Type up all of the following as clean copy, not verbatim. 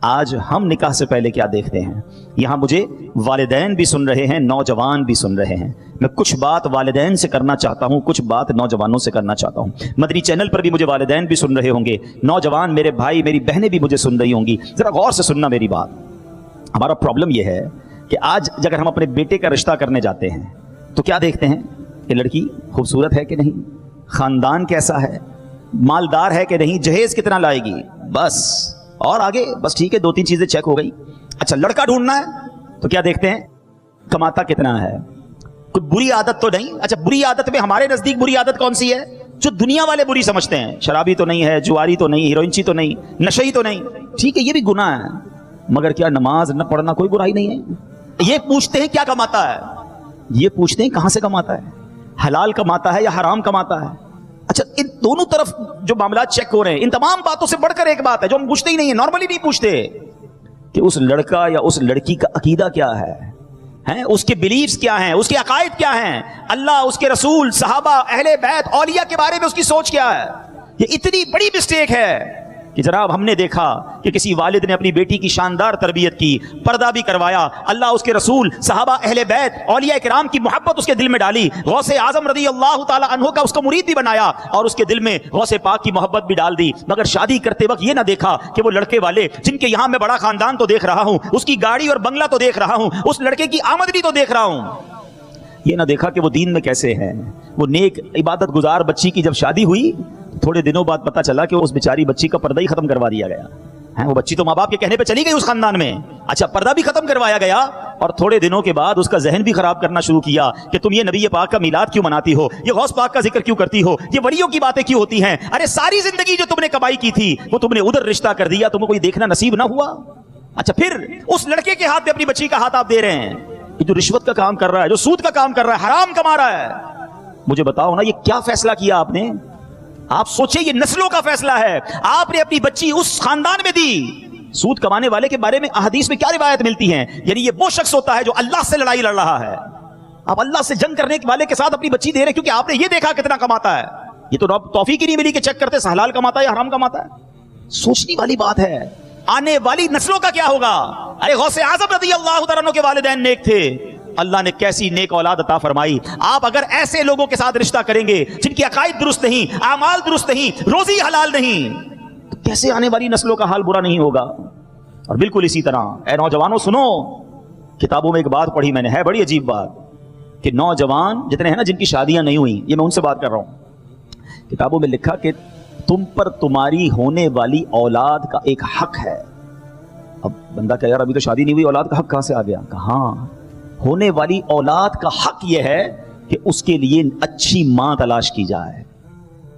آج ہم نکاح سے پہلے کیا دیکھتے ہیں؟ یہاں مجھے والدین بھی سن رہے ہیں، نوجوان بھی سن رہے ہیں. میں کچھ بات والدین سے کرنا چاہتا ہوں، کچھ بات نوجوانوں سے کرنا چاہتا ہوں. مدنی چینل پر بھی مجھے والدین بھی سن رہے ہوں گے، نوجوان میرے بھائی میری بہنیں بھی مجھے سن رہی ہوں گی. ذرا غور سے سننا میری بات. ہمارا پرابلم یہ ہے کہ آج اگر ہم اپنے بیٹے کا رشتہ کرنے جاتے ہیں تو کیا دیکھتے ہیں کہ لڑکی خوبصورت ہے کہ نہیں، خاندان کیسا ہے، مالدار ہے کہ نہیں، جہیز کتنا لائے گی، بس اور آگے بس ٹھیک ہے، 2-3 چیزیں چیک ہو گئی. اچھا لڑکا ڈھونڈنا ہے تو کیا دیکھتے ہیں، کماتا کتنا ہے، کوئی بری عادت تو نہیں. اچھا بری عادت میں ہمارے نزدیک بری عادت کون سی ہے جو دنیا والے بری سمجھتے ہیں؟ شرابی تو نہیں ہے، جواری تو نہیں، ہیروئنچی تو نہیں، نشئی تو نہیں. ٹھیک ہے یہ بھی گناہ ہے، مگر کیا نماز نہ پڑھنا کوئی برائی نہیں ہے؟ یہ پوچھتے ہیں کیا کماتا ہے، یہ پوچھتے ہیں کہاں سے کماتا ہے، حلال کماتا ہے یا حرام کماتا ہے. اچھا ان دونوں طرف جو معاملات چیک ہو رہے ہیں، ان تمام باتوں سے بڑھ کر ایک بات ہے جو ہم پوچھتے ہی نہیں ہیں، نارملی نہیں پوچھتے، کہ اس لڑکا یا اس لڑکی کا عقیدہ کیا ہے، اس کے بلیفز کیا ہیں، اس کے عقائد کیا ہیں، اللہ، اس کے رسول، صحابہ، اہل بیت، اولیاء کے بارے میں اس کی سوچ کیا ہے. یہ اتنی بڑی مسٹیک ہے کہ جناب ہم نے دیکھا کہ کسی والد نے اپنی بیٹی کی شاندار تربیت کی، پردہ بھی کروایا، اللہ، اس کے رسول، صحابہ، اہل بیت، اولیاء کرام کی محبت اس کے دل میں ڈالی، غوث اعظم رضی اللہ تعالی عنہ کا اس کو مرید بھی بنایا اور اس کے دل میں غوث پاک کی محبت بھی ڈال دی. مگر شادی کرتے وقت یہ نہ دیکھا کہ وہ لڑکے والے جن کے یہاں میں بڑا خاندان تو دیکھ رہا ہوں، اس کی گاڑی اور بنگلہ تو دیکھ رہا ہوں، اس لڑکے کی آمدنی تو دیکھ رہا ہوں، یہ نہ دیکھا کہ وہ دین میں کیسے ہے. وہ نیک عبادت گزار بچی کی جب شادی ہوئی تھوڑے دنوں بعد پتا چلا کہ اس بیچاری بچی کا پردہ ہی ختم کروا دیا گیا. وہ بچی تو ماں باپ کے کہنے پہ چلی گئی اس خاندان میں، اچھا پردہ بھی ختم کروایا گیا، اور تھوڑے دنوں کے بعد اس کا ذہن بھی خراب کرنا شروع کیا کہ تم یہ نبی پاک کا میلاد کیوں مناتی ہو، یہ غوث پاک کا ذکر کیوں کرتی ہو، یہ ولیوں کی باتیں کیوں ہوتی ہیں. ارے ساری زندگی جو تم نے کمائی کی تھی وہ تم نے ادھر رشتہ کر دیا، تمہیں کوئی دیکھنا نصیب نہ ہوا. اچھا پھر اس لڑکے کے ہاتھ میں اپنی بچی کا ہاتھ آپ دے رہے ہیں، یہ جو رشوت کا کام کر رہا ہے، جو سود کا کام کر رہا ہے، حرام کما رہا ہے. مجھے بتاؤ نا یہ کیا فیصلہ کیا آپ نے؟ آپ سوچیں یہ نسلوں کا فیصلہ ہے. آپ نے اپنی بچی اس خاندان میں دی. سود کمانے والے کے بارے میں احادیث میں کیا روایت ملتی ہیں؟ یعنی یہ وہ شخص ہوتا ہے جو اللہ سے لڑائی لڑ رہا ہے. آپ اللہ سے جنگ کرنے والے کے ساتھ اپنی بچی دے رہے کیونکہ آپ نے یہ دیکھا کتنا کماتا ہے. یہ تو توفیق ہی نہیں ملی کہ چیک کرتے حلال کماتا ہے یا حرام کماتا ہے. سوچنے والی بات ہے. آنے والی نسلوں کا کیا ہوگا؟ ارے غوث اعظم رضی اللہ تعالیٰ عنہ کے والدین نیک تھے، اللہ نے کیسی نیک اولاد عطا فرمائی. آپ اگر ایسے لوگوں کے ساتھ رشتہ کریں گے جن کی عقائد درست نہیں، اعمال درست نہیں، روزی حلال نہیں، تو کیسے آنے والی نسلوں کا حال برا نہیں ہوگا؟ اور بالکل اسی طرح اے نوجوانوں سنو، کتابوں میں ایک بات پڑھی میں نے، ہے بڑی عجیب بات، کہ نوجوان جتنے ہیں نا جن کی شادیاں نہیں ہوئی، یہ میں ان سے بات کر رہا ہوں، کتابوں میں لکھا کہ تم پر تمہاری ہونے والی اولاد کا ایک حق ہے. اب بندہ کہہ یار ابھی تو شادی نہیں ہوئی، اولاد کا حق کہاں سے آ گیا؟ کہاں ہونے والی اولاد کا حق یہ ہے کہ اس کے لیے اچھی ماں تلاش کی جائے.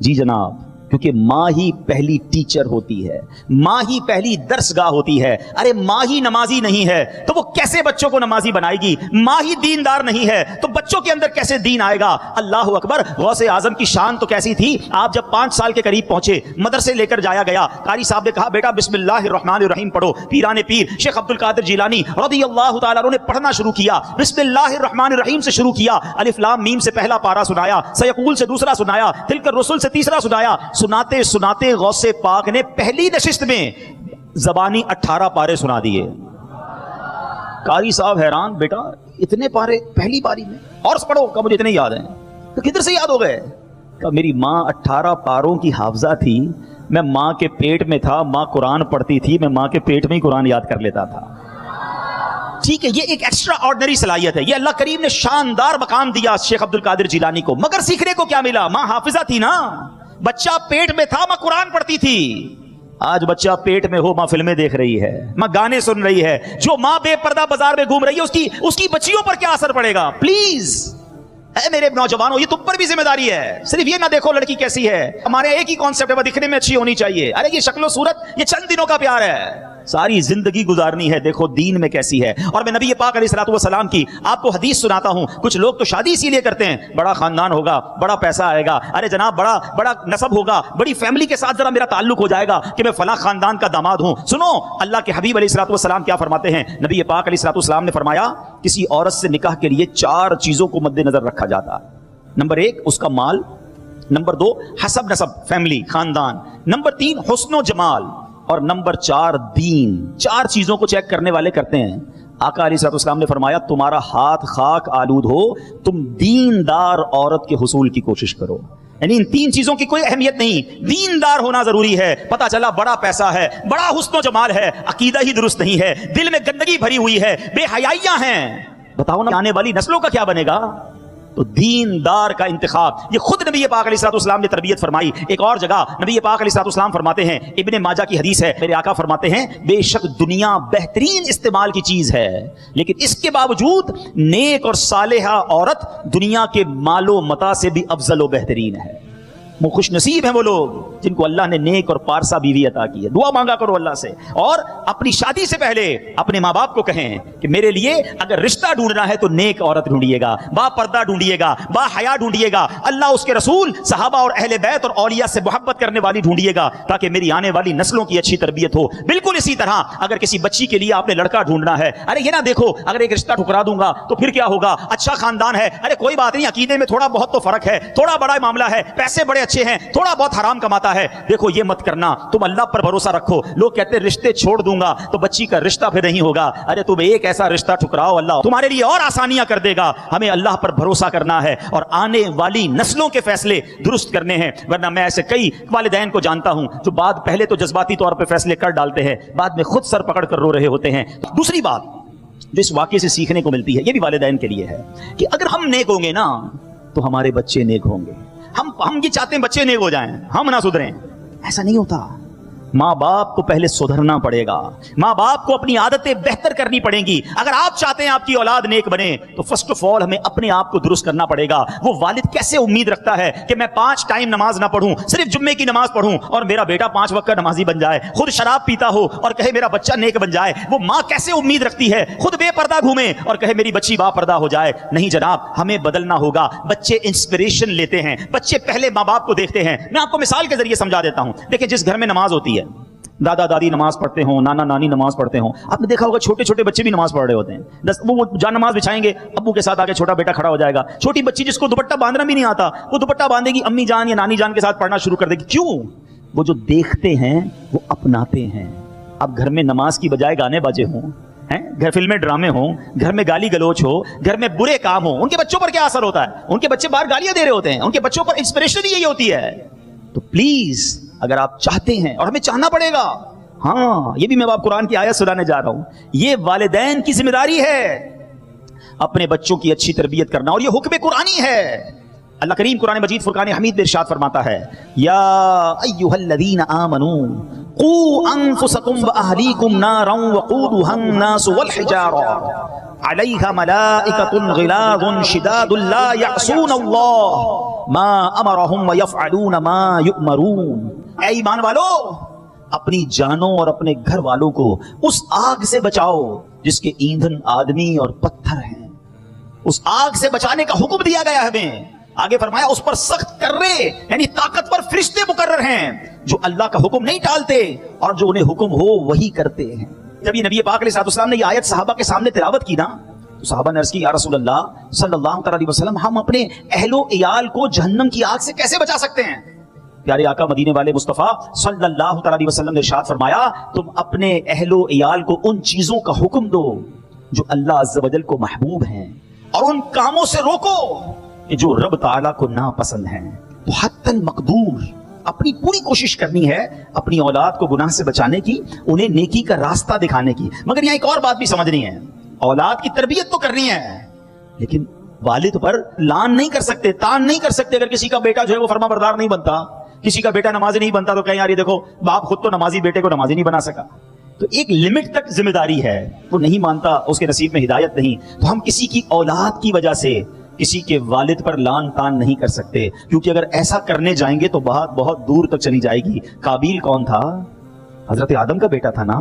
جی جناب، کیونکہ ماں ہی پہلی ٹیچر ہوتی ہے، ماں ہی پہلی درس گاہ ہوتی ہے. ارے ماں ہی نمازی نہیں ہے تو وہ کیسے بچوں کو نمازی بنائے گی؟ ماں ہی دیندار نہیں ہے تو بچوں کے اندر کیسے دین آئے گا؟ اللہ اکبر. غوث اعظم کی شان تو کیسی تھی، آپ جب 5 سال کے قریب پہنچے، مدرسے لے کر جایا گیا، قاری صاحب نے کہا بیٹا بسم اللہ الرحمن الرحیم پڑھو. پیران پیر شیخ عبد القادر جیلانی رضی اللہ تعالیٰ عنہ نے پڑھنا شروع کیا، بسم اللہ الرحمن الرحیم سے شروع کیا، الف لام میم سے پہلا پارا سنایا، سیقول سے دوسرا سنایا، تلک الرسل سے تیسرا سنایا. سناتے سناتے غوث پاک نے پہلی نشست میں زبانی 18 پارے سنا دیے. قاری صاحب حیران، بیٹا اتنے پارے پہلی باری میں؟ اور پڑھو. کہ مجھے اتنے یاد ہیں. تو کدھر سے یاد ہو گئے؟ کہ میری ماں 18 پاروں کی حافظہ تھی، میں ماں کے پیٹ میں تھا، ماں قرآن پڑھتی تھی، میں ماں کے پیٹ میں ہی قرآن یاد کر لیتا تھا. ٹھیک ہے، یہ ایک ایکسٹرا آرڈنری صلاحیت ہے، یہ اللہ کریم نے شاندار مقام دیا شیخ عبد القادر جیلانی کو. مگر سیکھنے کو کیا ملا؟ ماں حافظہ تھی نا، بچہ پیٹ میں تھا، ماں قرآن پڑھتی تھی. آج بچہ پیٹ میں ہو، ماں فلمیں دیکھ رہی ہے، ماں گانے سن رہی ہے. جو ماں بے پردہ بازار میں گھوم رہی ہے اس کی بچیوں پر کیا اثر پڑے گا؟ پلیز اے میرے نوجوانوں، یہ تم پر بھی ذمہ داری ہے. صرف یہ نہ دیکھو لڑکی کیسی ہے، ہمارے ایک ہی کانسیپٹ ہے وہ دکھنے میں اچھی ہونی چاہیے. ارے یہ شکل و صورت یہ چند دنوں کا پیار ہے، ساری زندگی گزارنی ہے. دیکھو دین میں کیسی ہے. اور میں نبی پاک علیہ الصلوۃ والسلام کی آپ کو حدیث سناتا ہوں. کچھ لوگ تو شادی اسی لیے کرتے ہیں، بڑا خاندان ہوگا، بڑا پیسہ آئے گا، ارے جناب بڑا نسب ہوگا، بڑی فیملی کے ساتھ ذرا میرا تعلق ہو جائے گا کہ میں فلاں خاندان کا داماد ہوں. سنو اللہ کے حبیب علیہ الصلوۃ والسلام کیا فرماتے ہیں. نبی پاک علیہ الصلوۃ والسلام نے فرمایا کسی عورت سے نکاح کے لیے 4 چیزوں کو مد نظر رکھا جاتا. نمبر 1 اس کا مال، نمبر 2 حسب نسب فیملی خاندان، نمبر 3 حسن و جمال، اور نمبر 4 دین. 4 چیزوں کو چیک کرنے والے کرتے ہیں. آقا علیہ السلام نے فرمایا تمہارا ہاتھ خاک آلود ہو, تم دیندار عورت کے حصول کی کوشش کرو. یعنی ان 3 چیزوں کی کوئی اہمیت نہیں, دیندار ہونا ضروری ہے. پتا چلا بڑا پیسہ ہے, بڑا حسن و جمال ہے, عقیدہ ہی درست نہیں ہے, دل میں گندگی بھری ہوئی ہے, بے حیائیاں ہیں, بتاؤ نا آنے والی نسلوں کا کیا بنے گا؟ تو دیندار کا انتخاب یہ خود نبی پاک علیہ السلام نے تربیت فرمائی. ایک اور جگہ نبی پاک علیہ السلام فرماتے ہیں, ابن ماجہ کی حدیث ہے, میرے آقا فرماتے ہیں بے شک دنیا بہترین استعمال کی چیز ہے, لیکن اس کے باوجود نیک اور صالحہ عورت دنیا کے مال و متاع سے بھی افضل و بہترین ہے. وہ خوش نصیب ہیں وہ لوگ جن کو اللہ نے نیک اور پارسا بیوی عطا کی ہے. دعا مانگا کرو اللہ سے, اور اپنی شادی سے پہلے اپنے ماں باپ کو کہیں کہ میرے لیے اگر رشتہ ڈھونڈنا ہے تو نیک عورت ڈھونڈیے گا, با پردہ ڈھونڈیے گا, با حیا ڈھونڈیے گا, اللہ اس کے رسول صحابہ اور اہل بیت اور اولیاء سے محبت کرنے والی ڈھونڈیے گا, تاکہ میری آنے والی نسلوں کی اچھی تربیت ہو. بالکل اسی طرح اگر کسی بچی کے لیے آپ نے لڑکا ڈھونڈنا ہے, ارے یہ نہ دیکھو اگر ایک رشتہ ٹھکرا دوں گا تو پھر کیا ہوگا, اچھا خاندان ہے, ارے کوئی بات نہیں, عقیدے میں تھوڑا بہت تو فرق ہے, تھوڑا بڑا معاملہ ہے, پیسے بڑے اچھے ہیں, تھوڑا بہت حرام کماتا ہے. دیکھو یہ مت کرنا, تم اللہ پر بھروسہ رکھو. لوگ کہتے ہیں رشتے چھوڑ دوں گا تو بچی کا رشتہ پھر نہیں ہوگا. ارے تم ایک ایسا رشتہ ٹھکراؤ, اللہ تمہارے لیے اور آسانیاں کر دے گا. ہمیں اللہ پر بھروسہ کرنا ہے اور آنے والی نسلوں کے فیصلے درست کرنے ہیں. ورنہ میں ایسے کئی والدین کو جانتا ہوں جو بعد پہلے تو جذباتی طور پہ فیصلے کر ڈالتے ہیں, بعد میں خود سر پکڑ کر رو رہے ہوتے ہیں. دوسری بات جو اس واقعے سے سیکھنے کو ملتی ہے, یہ بھی والدین کے لیے ہے, کہ اگر ہم نیک ہوں گے نا تو ہمارے بچے نیک ہوں گے. ہم یہ چاہتے ہیں بچے نیک ہو جائیں, ہم نہ سدھریں. ایسا نہیں ہوتا. ماں باپ کو پہلے سدھرنا پڑے گا, ماں باپ کو اپنی عادتیں بہتر کرنی پڑیں گی. اگر آپ چاہتے ہیں آپ کی اولاد نیک بنے تو فرسٹ آف آل ہمیں اپنے آپ کو درست کرنا پڑے گا. وہ والد کیسے امید رکھتا ہے کہ میں 5 ٹائم نماز نہ پڑھوں, صرف جمعے کی نماز پڑھوں اور میرا بیٹا 5 وقت کا نمازی بن جائے, خود شراب پیتا ہو اور کہے میرا بچہ نیک بن جائے؟ وہ ماں کیسے امید رکھتی ہے خود بے پردہ گھومے اور کہے میری بچی با پردہ ہو جائے؟ نہیں جناب, ہمیں بدلنا ہوگا. بچے انسپریشن لیتے ہیں, بچے پہلے ماں باپ کو دیکھتے ہیں. میں آپ کو مثال کے ذریعے سمجھا دیتا ہوں. دیکھیں جس گھر میں نماز ہوتی ہے, دادا دادی نماز پڑھتے ہوں, نانا نانی نماز پڑھتے ہوں, آپ نے دیکھا ہوگا چھوٹے چھوٹے بچے بھی نماز پڑھ رہے ہوتے ہیں. وہ جان نماز بچھائیں گے, ابو کے ساتھ آگے چھوٹا بیٹا کھڑا ہو جائے گا. چھوٹی بچی جس کو دوپٹہ باندھنا بھی نہیں آتا, وہ دوپٹہ باندھے گی, امی جان یا نانی جان کے ساتھ پڑھنا شروع کر دے گی. کیوں؟ وہ جو دیکھتے ہیں وہ اپناتے ہیں. اب گھر میں نماز کی بجائے گانے باجے ہوں, گھر فلمیں ڈرامے ہوں, گھر میں گالی گلوچ ہو, گھر میں برے کام ہوں, ان کے بچوں پر کیا اثر ہوتا ہے؟ ان کے بچے باہر گالیاں دے رہے ہوتے ہیں, ان کے بچوں پر انسپریشن ہی یہی ہوتی ہے. تو پلیز اگر آپ چاہتے ہیں, اور ہمیں چاہنا پڑے گا, ہاں یہ بھی میں آپ قرآن کی آیت سنانے جا رہا ہوں, یہ والدین کی ذمہ داری ہے اپنے بچوں کی اچھی تربیت کرنا, اور یہ حکم قرآنی ہے. اللہ کریم قرآن مجید فرقان حمید میں ارشاد فرماتا ہے, یا ایھا الذین آمنوا قوا انفسکم واہلیکم نارا وقودها الناس والحجارہ علیہا ملائکۃ غلاظ شداد لا یعصون اللہ ما امرہم ویفعلون ما یؤمرون. اے ایمان والو, اپنی جانوں اور اپنے گھر والوں کو اس آگ سے بچاؤ جس کے ایندھن آدمی اور پتھر ہیں. اس آگ سے بچانے کا حکم دیا گیا ہمیں. آگے فرمایا اس پر سخت کرے, یعنی طاقتور فرشتے مقرر ہیں جو اللہ کا حکم نہیں ٹالتے اور جو انہیں حکم ہو وہی کرتے ہیں. جب یہ نبی پاک علیہ السلام نے یہ آیت صحابہ کے سامنے تلاوت کی نا, تو صحابہ نے عرض کی, یا رسول اللہ صلی اللہ علیہ وسلم, ہم اپنے اہل و عیال کو جہنم کی آگ سے کیسے بچا سکتے ہیں؟ پیارے آقا مدینے والے مصطفیٰ صلی اللہ علیہ وسلم نے ارشاد فرمایا, تم اپنے اہل و عیال کو ان چیزوں کا حکم دو جو اللہ عز و جل کو محبوب ہیں, اور ان کاموں سے روکو کہ جو رب تعالیٰ کو ناپسند ہیں. تو حتی المقدور اپنی پوری کوشش کرنی ہے اپنی اولاد کو گناہ سے بچانے کی, انہیں نیکی کا راستہ دکھانے کی. مگر یہاں ایک اور بات بھی سمجھنی ہے, اولاد کی تربیت تو کرنی ہے لیکن والد پر لان نہیں کر سکتے, تان نہیں کر سکتے. اگر کسی کا بیٹا جو ہے وہ فرما بردار نہیں بنتا, کسی کا بیٹا نمازی نہیں بنتا, تو کہیں یار یہ دیکھو باپ خود تو نمازی بیٹے کو نمازی نہیں بنا سکا. تو ایک لمٹ تک ذمہ داری ہے, وہ نہیں مانتا, اس کے نصیب میں ہدایت نہیں. تو ہم کسی کی اولاد کی وجہ سے کسی کے والد پر لان تان نہیں کر سکتے, کیونکہ اگر ایسا کرنے جائیں گے تو بات بہت دور تک چلی جائے گی. قابیل کون تھا؟ حضرت آدم کا بیٹا تھا نا,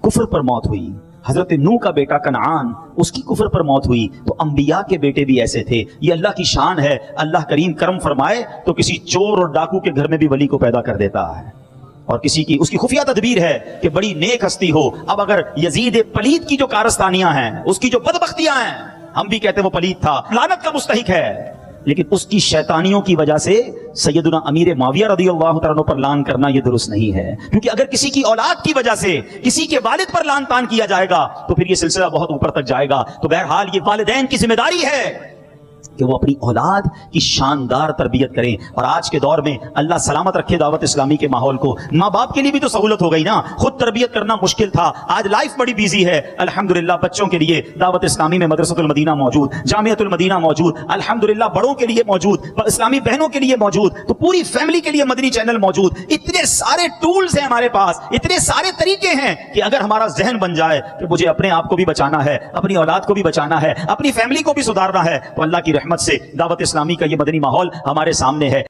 کفر پر موت ہوئی. حضرت نوح کا بیٹا کنعان, اس کی کفر پر موت ہوئی. تو انبیاء کے بیٹے بھی ایسے تھے. یہ اللہ کی شان ہے. اللہ کریم کرم فرمائے تو کسی چور اور ڈاکو کے گھر میں بھی ولی کو پیدا کر دیتا ہے, اور کسی کی اس کی خفیہ تدبیر ہے کہ بڑی نیک ہستی ہو. اب اگر یزید پلید کی جو کارستانیاں ہیں, اس کی جو بدبختیاں ہیں, ہم بھی کہتے ہیں وہ پلید تھا, لعنت کا مستحق ہے, لیکن اس کی شیطانیوں کی وجہ سے سیدنا امیر معاویہ رضی اللہ تعالیٰ عنہ پر لعن کرنا یہ درست نہیں ہے، کیونکہ اگر کسی کی اولاد کی وجہ سے کسی کے والد پر لعن طعن کیا جائے گا تو پھر یہ سلسلہ بہت اوپر تک جائے گا۔ تو بہرحال یہ والدین کی ذمہ داری ہے کہ وہ اپنی اولاد کی شاندار تربیت کریں۔ اور آج کے دور میں اللہ سلامت رکھے دعوت اسلامی کے ماحول کو، ماں باپ کے لیے بھی تو سہولت ہو گئی نا، خود تربیت کرنا مشکل تھا، آج لائف بڑی بیزی ہے، الحمدللہ بچوں کے لیے دعوت اسلامی میں مدرسۃ المدینہ موجود، جامعۃ المدینہ موجود، الحمدللہ بڑوں کے لیے موجود، اسلامی بہنوں کے لیے موجود، تو پوری فیملی کے لیے مدنی چینل موجود۔ اتنے سارے ٹولز ہیں ہمارے پاس، اتنے سارے طریقے ہیں کہ اگر ہمارا ذہن بن جائے کہ مجھے اپنے آپ کو بھی بچانا ہے، اپنی اولاد کو بھی بچانا ہے، اپنی فیملی کو بھی سدھارنا ہے، تو اللہ کی رحمت سے دعوت اسلامی کا یہ مدنی ماحول ہمارے سامنے ہے۔